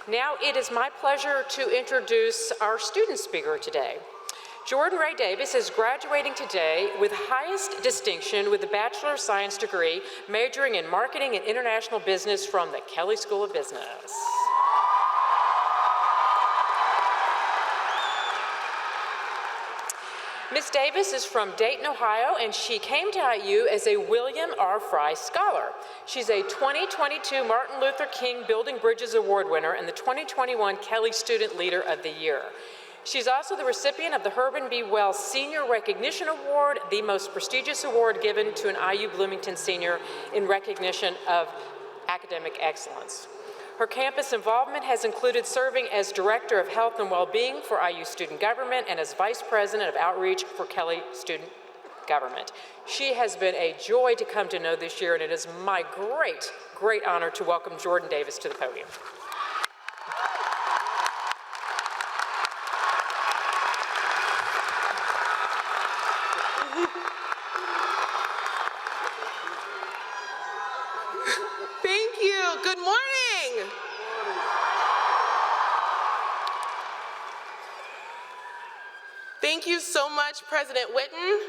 Now it is my pleasure to introduce our student speaker today. Jordan Ray Davis is graduating today with highest distinction with a Bachelor of Science degree, majoring in Marketing and International Business from the Kelley School of Business. Ms. Davis is from Dayton, Ohio, and she came to IU as a William R. Fry Scholar. She's a 2022 Martin Luther King Building Bridges Award winner and the 2021 Kelley Student Leader of the Year. She's also the recipient of the Herbin B. Wells Senior Recognition Award, the most prestigious award given to an IU Bloomington senior in recognition of academic excellence. Her campus involvement has included serving as Director of Health and Wellbeing for IU Student Government and as Vice President of Outreach for Kelley Student Government. She has been a joy to come to know this year, and it is my great honor to welcome Jordan Davis to the podium. Thank you. Good morning. Thank you so much, President Whitten,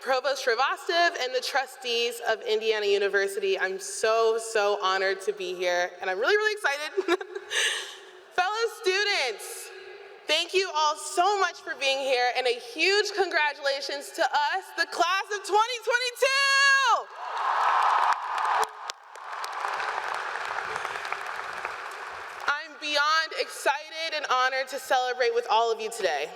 Provost Srivastava, and the trustees of Indiana University. I'm so honored to be here, and I'm really excited. Fellow students, thank you all so much for being here, and a huge congratulations to us, the class of 2022! I'm beyond excited and honored to celebrate with all of you today.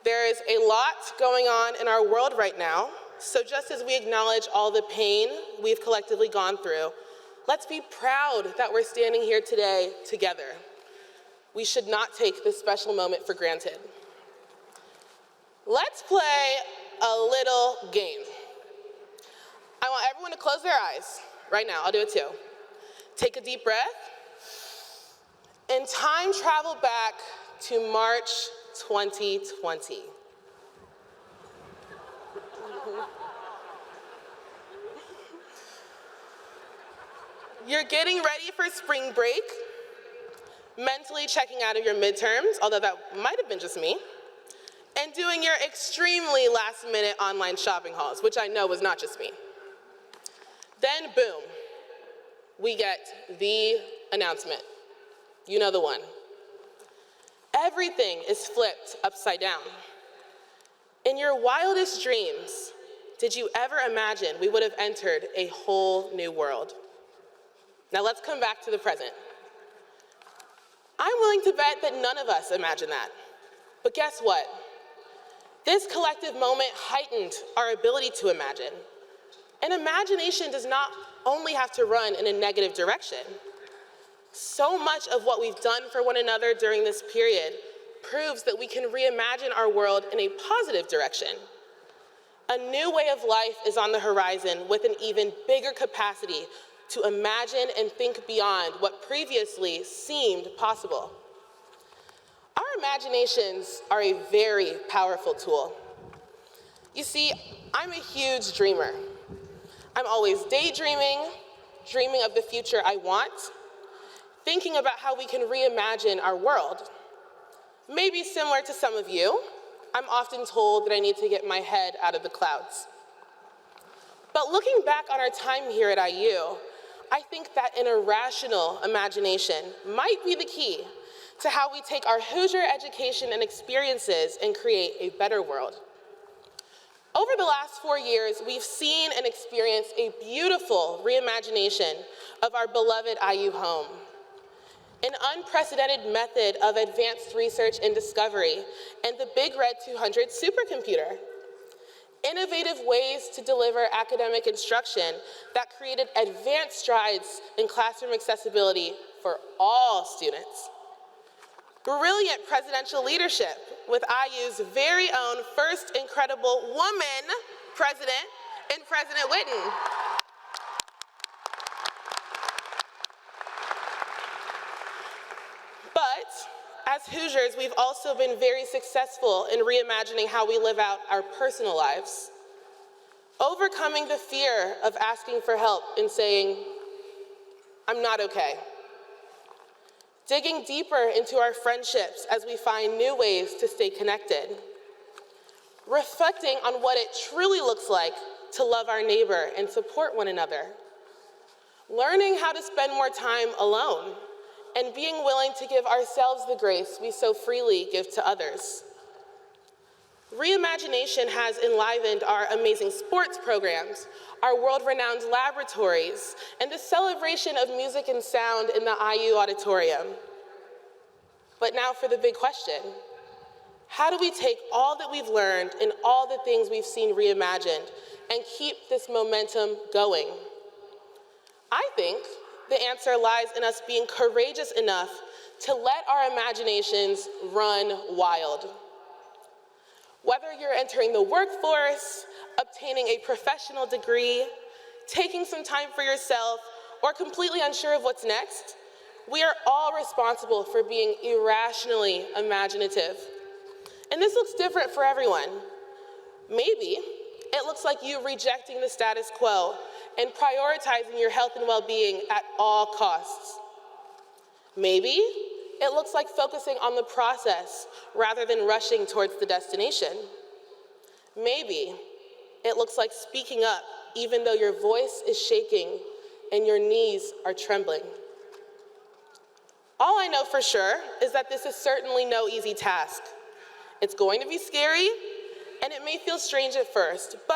There is a lot going on in our world right now, so just as we acknowledge all the pain we've collectively gone through, let's be proud that we're standing here today together. We should not take this special moment for granted. Let's play a little game. I want everyone to close their eyes right now. I'll do it too. Take a deep breath and time travel back to March 2020. You're getting ready for spring break, mentally checking out of your midterms, although that might have been just me, and doing your extremely last-minute online shopping hauls, which I know was not just me. Then, boom, we get the announcement. You know the one. Everything is flipped upside down. In your wildest dreams, did you ever imagine we would have entered a whole new world? Now let's come back to the present. I'm willing to bet that none of us imagined that. But guess what? This collective moment heightened our ability to imagine. And imagination does not only have to run in a negative direction. So much of what we've done for one another during this period proves that we can reimagine our world in a positive direction. A new way of life is on the horizon with an even bigger capacity to imagine and think beyond what previously seemed possible. Our imaginations are a very powerful tool. You see, I'm a huge dreamer. I'm always daydreaming, dreaming of the future I want, thinking about how we can reimagine our world. Maybe similar to some of you, I'm often told that I need to get my head out of the clouds. But looking back on our time here at IU, I think that an irrational imagination might be the key to how we take our Hoosier education and experiences and create a better world. Over the last 4 years, we've seen and experienced a beautiful reimagination of our beloved IU home. An unprecedented method of advanced research and discovery, and the Big Red 200 supercomputer. Innovative ways to deliver academic instruction that created advanced strides in classroom accessibility for all students. Brilliant presidential leadership with IU's very own first incredible woman president in President Whitten. But as Hoosiers, we've also been very successful in reimagining how we live out our personal lives. Overcoming the fear of asking for help and saying, I'm not okay. digging deeper into our friendships as we find new ways to stay connected, reflecting on what it truly looks like to love our neighbor and support one another, learning how to spend more time alone, and being willing to give ourselves the grace we so freely give to others. Reimagination has enlivened our amazing sports programs, our world-renowned laboratories, and the celebration of music and sound in the IU auditorium. But now for the big question. How do we take all that we've learned and all the things we've seen reimagined and keep this momentum going? I think the answer lies in us being courageous enough to let our imaginations run wild. Whether you're entering the workforce, obtaining a professional degree, taking some time for yourself, or completely unsure of what's next, we are all responsible for being irrationally imaginative. And this looks different for everyone. Maybe it looks like you rejecting the status quo and prioritizing your health and well-being at all costs. Maybe it looks like focusing on the process rather than rushing towards the destination. Maybe it looks like speaking up even though your voice is shaking and your knees are trembling. All I know for sure is that this is certainly no easy task. It's going to be scary, and it may feel strange at first, but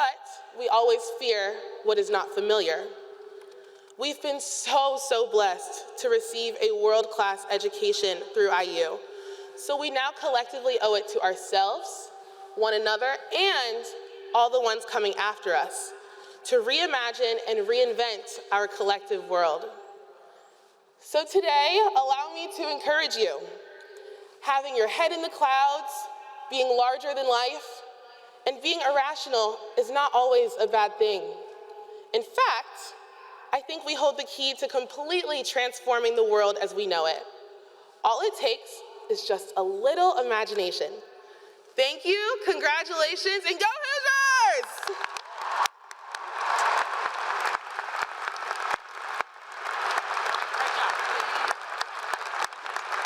we always fear what is not familiar. We've been so blessed to receive a world-class education through IU, so we now collectively owe it to ourselves, one another, and all the ones coming after us to reimagine and reinvent our collective world. So today, allow me to encourage you. Having your head in the clouds, being larger than life, and being irrational is not always a bad thing. In fact, I think we hold the key to completely transforming the world as we know it. All it takes is just a little imagination. Thank you, congratulations, and go ahead!